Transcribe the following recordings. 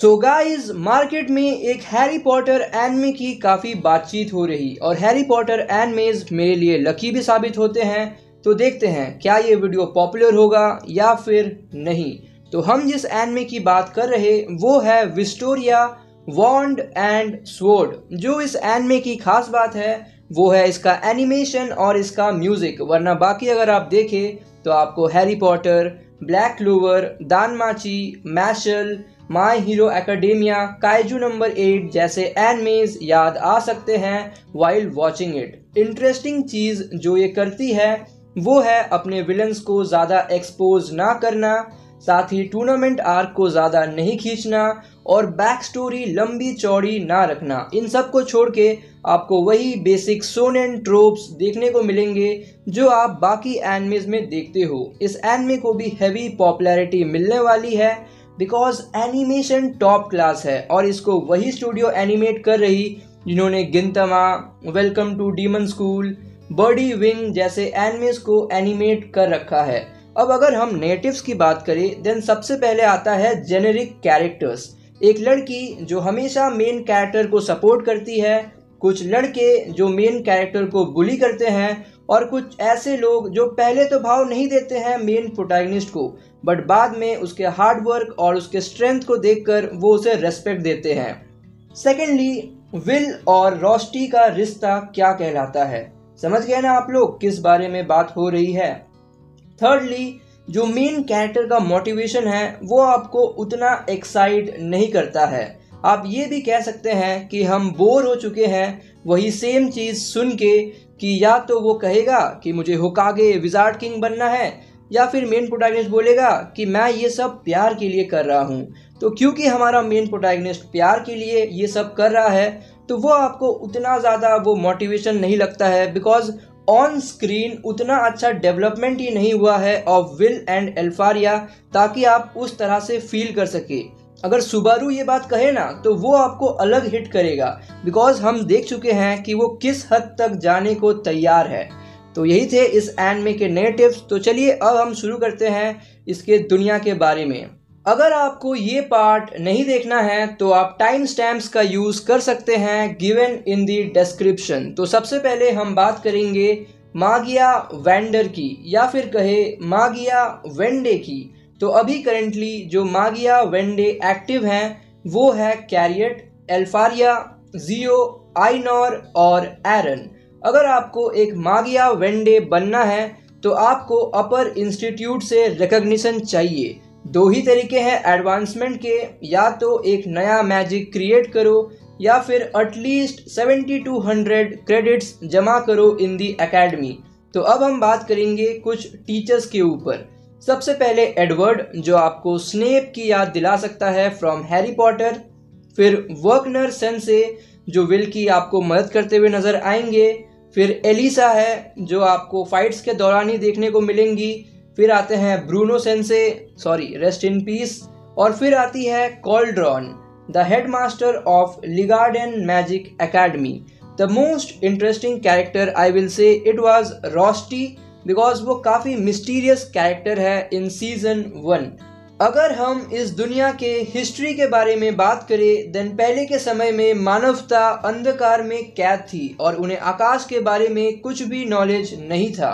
So guys, market में एक Harry Potter anime की काफ़ी बातचीत हो रही और हैरी पॉटर एनिमेज मेरे लिए लकी भी साबित होते हैं। तो देखते हैं क्या ये वीडियो पॉपुलर होगा या फिर नहीं। तो हम जिस एनिमे की बात कर रहे वो है विस्टोरिया वॉन्ड एंड स्वॉर्ड। जो इस एनिमे की खास बात है वो है इसका एनिमेशन और इसका म्यूजिक, वरना बाकी अगर आप देखें तो आपको हैरी पॉटर, ब्लैक क्लोवर, दानमाची, मैशल, माई हीरो एकेडेमिया, काइजू नंबर 8 जैसे एनिमेज याद आ सकते हैं वाइल वॉचिंग इट। इंटरेस्टिंग चीज़ जो ये करती है वो है अपने विलन्स को ज़्यादा एक्सपोज ना करना, साथ ही टूर्नामेंट आर्क को ज़्यादा नहीं खींचना और बैक स्टोरी लंबी चौड़ी ना रखना। इन सब को छोड़ के आपको वही बेसिक शोनेन ट्रोप्स देखने को मिलेंगे जो आप बाकी एनिमेज में देखते हो। इस एनिमे को भी हैवी पॉपुलैरिटी मिलने वाली है बिकॉज एनिमेशन टॉप क्लास है और इसको वही स्टूडियो एनिमेट कर रही जिन्होंने Gintama, welcome to demon school, Birdie Wing जैसे एनिमेज को एनिमेट कर रखा है। अब अगर हम नेटिव्स की बात करें देन सबसे पहले आता है जेनेरिक कैरेक्टर्स। एक लड़की जो हमेशा मेन कैरेक्टर को सपोर्ट करती है, कुछ लड़के जो मेन कैरेक्टर को बुली करते हैं और कुछ ऐसे लोग जो पहले तो भाव नहीं देते हैं मेन प्रोटैगनिस्ट को बट बाद में उसके हार्ड वर्क और उसके स्ट्रेंथ को देखकर वो उसे रेस्पेक्ट देते हैं। सेकेंडली, विल और रोस्टी का रिश्ता क्या कहलाता है, समझ गए ना आप लोग किस बारे में बात हो रही है। थर्डली, जो मेन कैरेक्टर का मोटिवेशन है वो आपको उतना एक्साइट नहीं करता है। आप ये भी कह सकते हैं कि हम बोर हो चुके हैं वही सेम चीज़ सुन के कि या तो वो कहेगा कि मुझे होकागे विजार्ड किंग बनना है या फिर मेन प्रोटैगनिस्ट बोलेगा कि मैं ये सब प्यार के लिए कर रहा हूँ। तो क्योंकि हमारा मेन प्रोटैगनिस्ट प्यार के लिए ये सब कर रहा है तो वो आपको उतना ज़्यादा वो मोटिवेशन नहीं लगता है बिकॉज ऑन स्क्रीन उतना अच्छा डेवलपमेंट ही नहीं हुआ है ऑफ विल एंड एल्फारिया ताकि आप उस तरह से फील कर सके। अगर सुबारू ये बात कहे ना तो वो आपको अलग हिट करेगा बिकॉज हम देख चुके हैं कि वो किस हद तक जाने को तैयार है। तो यही थे इस एनिमे के नए टिप्स। तो चलिए अब हम शुरू करते हैं इसके दुनिया के बारे में। अगर आपको ये पार्ट नहीं देखना है तो आप टाइम स्टैम्प्स का यूज़ कर सकते हैं गिवन इन दी डिस्क्रिप्शन। तो सबसे पहले हम बात करेंगे मागिया वेंडर की या फिर कहे मागिया वेंडे की। तो अभी करेंटली जो मागिया वेंडे एक्टिव हैं वो है कैरियट, एल्फारिया, जियो, आइनोर और एरन। अगर आपको एक मागिया वेंडे बनना है तो आपको अपर इंस्टीट्यूट से रिकॉग्निशन चाहिए। दो ही तरीके हैं एडवांसमेंट के, या तो एक नया मैजिक क्रिएट करो या फिर एटलीस्ट 7200 क्रेडिट्स जमा करो इन दी एकेडमी। तो अब हम बात करेंगे कुछ टीचर्स के ऊपर। सबसे पहले एडवर्ड जो आपको स्नेप की याद दिला सकता है फ्रॉम हैरी पॉटर, फिर वर्कनर सेंसे जो विल की आपको मदद करते हुए नजर आएंगे, फिर एलिसा है जो आपको फाइट्स के दौरान ही देखने को मिलेंगी, फिर आते हैं Bruno sensei, sorry rest in peace, और फिर आती है Cauldron the headmaster of Ligarden magic academy. The most interesting character I will say it was Rosti because वो काफ़ी मिस्टीरियस कैरेक्टर है इन सीजन 1। अगर हम इस दुनिया के हिस्ट्री के बारे में बात करें देन पहले के समय में मानवता अंधकार में कैद थी और उन्हें आकाश के बारे में कुछ भी नॉलेज नहीं था।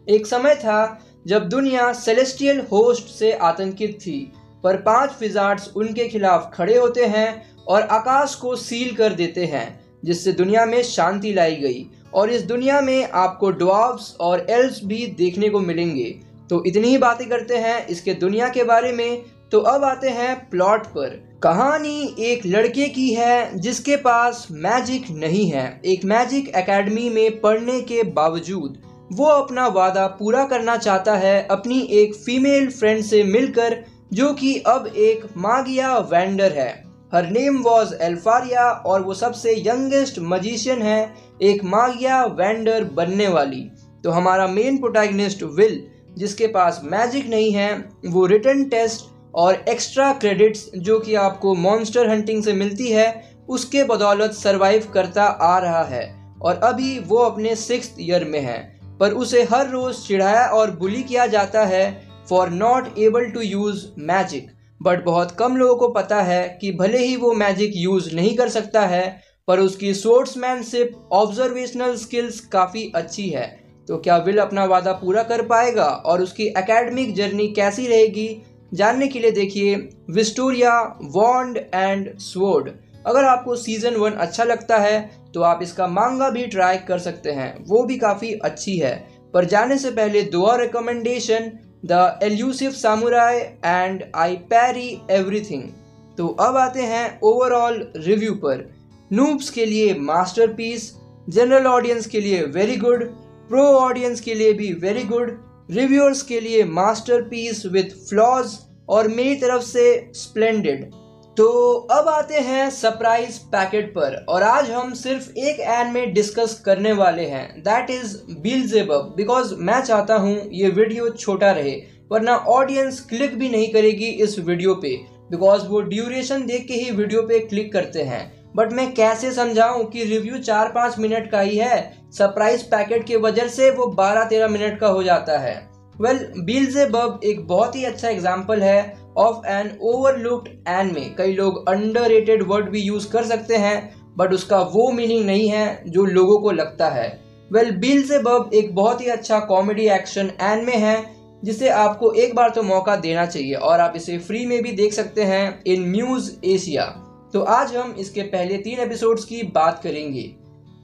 एक समय था जब दुनिया सेलेस्टियल होस्ट से आतंकित थी, पर 5 विजार्ड्स उनके खिलाफ खड़े होते हैं और आकाश को सील कर देते हैं जिससे दुनिया में शांति लाई गई और इस दुनिया में आपको ड्वार्फ्स और एल्व्स भी देखने को मिलेंगे। तो इतनी ही बातें करते हैं इसके दुनिया के बारे में। तो अब आते हैं प्लॉट पर। कहानी एक लड़के की है जिसके पास मैजिक नहीं है। एक मैजिक एकेडमी में पढ़ने के बावजूद वो अपना वादा पूरा करना चाहता है अपनी एक फीमेल फ्रेंड से मिलकर जो कि अब एक मागिया वेंडर है। हर नेम वॉज एल्फारिया और वो सबसे यंगेस्ट मजिशियन है एक मागिया वेंडर बनने वाली। तो हमारा मेन प्रोटैगनिस्ट विल जिसके पास मैजिक नहीं है वो रिटन टेस्ट और एक्स्ट्रा क्रेडिट्स जो कि आपको मॉन्स्टर हंटिंग से मिलती है उसके बदौलत सरवाइव करता आ रहा है और अभी वो अपने 6th ईयर में है, पर उसे हर रोज चिढ़ाया और बुली किया जाता है for not able to use magic. But बहुत कम लोगों को पता है कि भले ही वो मैजिक यूज़ नहीं कर सकता है पर उसकी स्पोर्ट्समैनशिप ऑब्जर्वेशनल स्किल्स काफ़ी अच्छी है। तो क्या विल अपना वादा पूरा कर पाएगा और उसकी एकेडमिक जर्नी कैसी रहेगी, जानने के लिए देखिए विस्टोरिया वॉन्ड एंड स्वॉर्ड। अगर आपको सीज़न 1 अच्छा लगता है तो आप इसका मांगा भी ट्राई कर सकते हैं, वो भी काफ़ी अच्छी है। पर जाने से पहले दो और recommendation, the elusive samurai and I parry everything. तो अब आते हैं ओवरऑल रिव्यू पर। नूब्स के लिए मास्टरपीस, जनरल ऑडियंस के लिए वेरी गुड, प्रो ऑडियंस के लिए भी वेरी गुड, रिव्यूअर्स के लिए मास्टरपीस विद फ्लॉज और मेरी तरफ से स्प्लेंडेड। तो अब आते हैं सरप्राइज पैकेट पर और आज हम सिर्फ एक एनिमे डिस्कस करने वाले हैं, दैट इज बीएल्ज़ेबब। बिकॉज मैं चाहता हूँ ये वीडियो छोटा रहे वरना ऑडियंस क्लिक भी नहीं करेगी इस वीडियो पे, बिकॉज वो ड्यूरेशन देख के ही वीडियो पे क्लिक करते हैं। बट मैं कैसे समझाऊं कि रिव्यू 4-5 मिनट का ही है, सरप्राइज पैकेट की वजह से वो 12-13 मिनट का हो जाता है। वेल, बीएल्ज़ेबब एक बहुत ही अच्छा एग्जाम्पल है ऑफ एन ओवरलुक्ड एनिमे। कई लोग अंडररेटेड वर्ड भी यूज कर सकते हैं बट उसका वो मीनिंग नहीं है जो लोगों को लगता है। वेल, बीएल्ज़ेबब एक बहुत ही अच्छा कॉमेडी एक्शन एनिमे है जिसे आपको एक बार तो मौका देना चाहिए और आप इसे फ्री में भी देख सकते हैं इन म्यूज एशिया। तो आज हम इसके पहले 3 एपिसोड्स की बात करेंगे।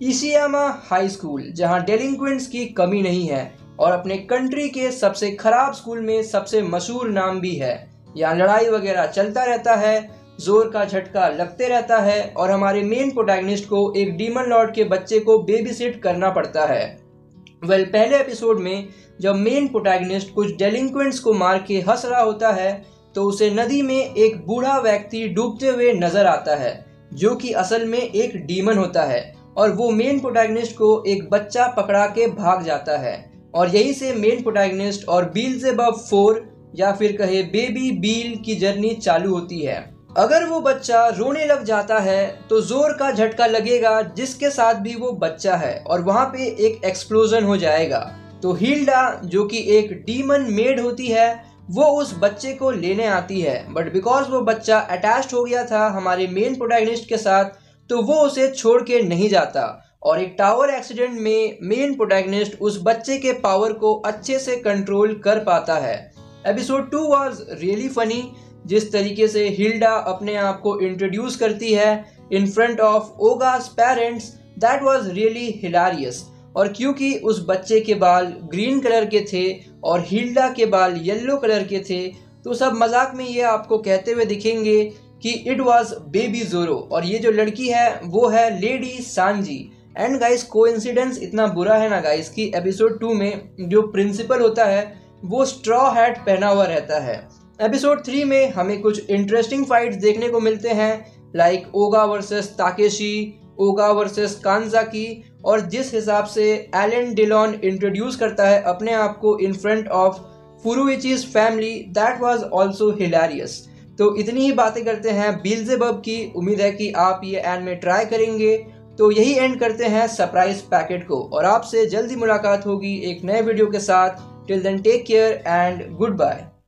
इशियामा हाई स्कूल, जहां डेलिंक्वेंट्स की कमी नहीं है और अपने कंट्री के सबसे खराब स्कूल में सबसे मशहूर नाम भी है। यहाँ लड़ाई वगैरह चलता रहता है, जोर का झटका लगते रहता है और हमारे मेन प्रोटैगनिस्ट को एक डीमन लॉर्ड के बच्चे को बेबी सिट करना पड़ता है। वेल, पहले एपिसोड में जब मेन प्रोटैगनिस्ट कुछ डेलिंक्वेंट्स को मार के हंस रहा होता है तो उसे नदी में एक बूढ़ा व्यक्ति डूबते हुए नजर आता है जो कि असल में एक डीमन होता है और वो मेन प्रोटैगनिस्ट को एक बच्चा पकड़ा के भाग जाता है और यही से मेन प्रोटैगनिस्ट और बीएल्ज़ेबब 4 या फिर कहे बेबी बील की जर्नी चालू होती है। अगर वो बच्चा रोने लग जाता है तो जोर का झटका लगेगा जिसके साथ भी वो बच्चा है और वहां पे एक एक्सप्लोजन हो जाएगा। तो हिल्डा जो कि एक डीमन मेड होती है वो उस बच्चे को लेने आती है, बट बिकॉज वो बच्चा अटैच्ड हो गया था हमारे मेन प्रोटैगनिस्ट के साथ तो वो उसे छोड़ के नहीं जाता और एक टावर एक्सीडेंट में मेन प्रोटैगनिस्ट उस बच्चे के पावर को अच्छे से कंट्रोल कर पाता है। Episode 2 was really funny. जिस तरीके से हिल्डा अपने आप को इंट्रोड्यूस करती है in front of Oga's parents, that was really hilarious. और क्योंकि उस बच्चे के बाल ग्रीन कलर के थे और हिल्डा के बाल येलो कलर के थे तो सब मजाक में ये आपको कहते हुए दिखेंगे कि इट वाज बेबी जोरो और ये जो लड़की है वो है lady Sanji. And guys, coincidence इतना बुरा है ना गाइस कि एपिसोड 2 में जो प्रिंसिपल होता है वो स्ट्रॉ हैट पहना हुआ रहता है। एपिसोड 3 में हमें कुछ इंटरेस्टिंग फाइट्स देखने को मिलते हैं, लाइक ओगा वर्सेस ताकेशी, ओगा वर्सेस कांजाकी, और जिस हिसाब से एलन डिलॉन इंट्रोड्यूस करता है अपने आप को in front of Furuichi's family, that was also hilarious. तो इतनी ही बातें करते हैं बीएल्ज़ेबब की। उम्मीद है कि आप ये एनिमे ट्राई करेंगे। तो यही एंड करते हैं सरप्राइज पैकेट को और आपसे जल्दी मुलाकात होगी एक नए वीडियो के साथ। Till then take care and good bye.